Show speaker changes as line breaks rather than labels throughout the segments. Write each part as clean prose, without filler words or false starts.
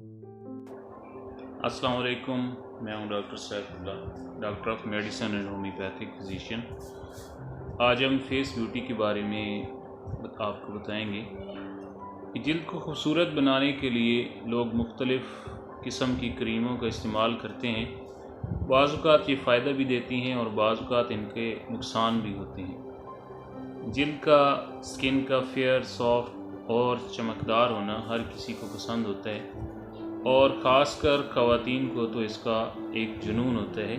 अस्सलाम वालेकुम। मैं हूं doctor Saifullah, doctor of medicine and homeopathic physician. आज हम फेस ब्यूटी के बारे में आपको बताएंगे कि जल्द को खूबसूरत बनाने के लिए लोग मुख्तलिफ़ किस्म की क्रीमों का इस्तेमाल करते हैं। बाज़ औक़ात ये फ़ायदा भी देती हैं और बाज़ औक़ात इनके नुकसान भी होते हैं। जल्द का स्किन का फेयर, सॉफ्ट और चमकदार होना हर किसी को पसंद होता है और ख़ासकर ख़वातीन को तो इसका एक जुनून होता है।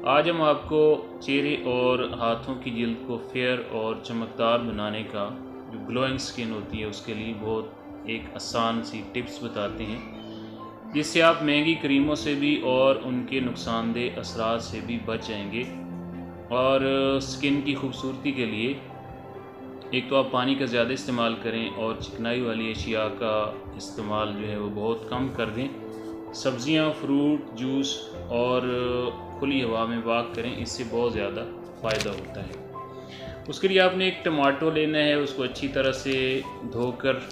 आज हम आपको चेहरे और हाथों की जल्द को फेयर और चमकदार बनाने का, जो ग्लोइंग स्किन होती है, उसके लिए बहुत एक आसान सी टिप्स बताते हैं, जिससे आप महंगी क्रीमों से भी और उनके नुकसानदेह असरात से भी बच जाएंगे। और स्किन की खूबसूरती के लिए एक तो आप पानी का ज़्यादा इस्तेमाल करें और चिकनाई वाली अशिया का इस्तेमाल जो है वो बहुत कम कर दें। सब्ज़ियाँ, फ्रूट, जूस और खुली हवा में वॉक करें, इससे बहुत ज़्यादा फ़ायदा होता है। उसके लिए आपने एक टमाटो लेना है, उसको अच्छी तरह से धोकर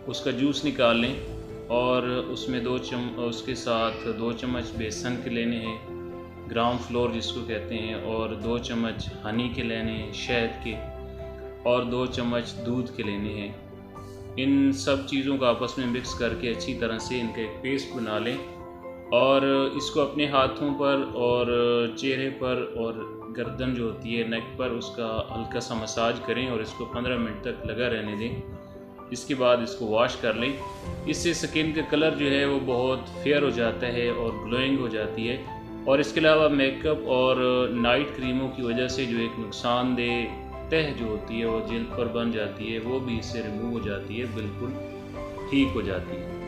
उसका जूस निकाल लें और उसमें उसके साथ 2 चम्मच बेसन के लेने हैं, ग्राम फ्लोर जिसको कहते हैं, और 2 चम्मच हनी के लेने हैं, शहद के, और 2 चम्मच दूध के लेने हैं। इन सब चीज़ों को आपस में मिक्स करके अच्छी तरह से इनका एक पेस्ट बना लें और इसको अपने हाथों पर और चेहरे पर और गर्दन जो होती है, नेक पर, उसका हल्का सा मसाज करें और इसको 15 मिनट तक लगा रहने दें। इसके बाद इसको वॉश कर लें। इससे स्किन का कलर जो है वो बहुत फेयर हो जाता है और ग्लोइंग हो जाती है। और इसके अलावा मेकअप और नाइट क्रीमों की वजह से जो एक नुकसानदेह तह जो होती है वो जल्द पर बन जाती है, वो भी इससे रिमूव हो जाती है, बिल्कुल ठीक हो जाती है।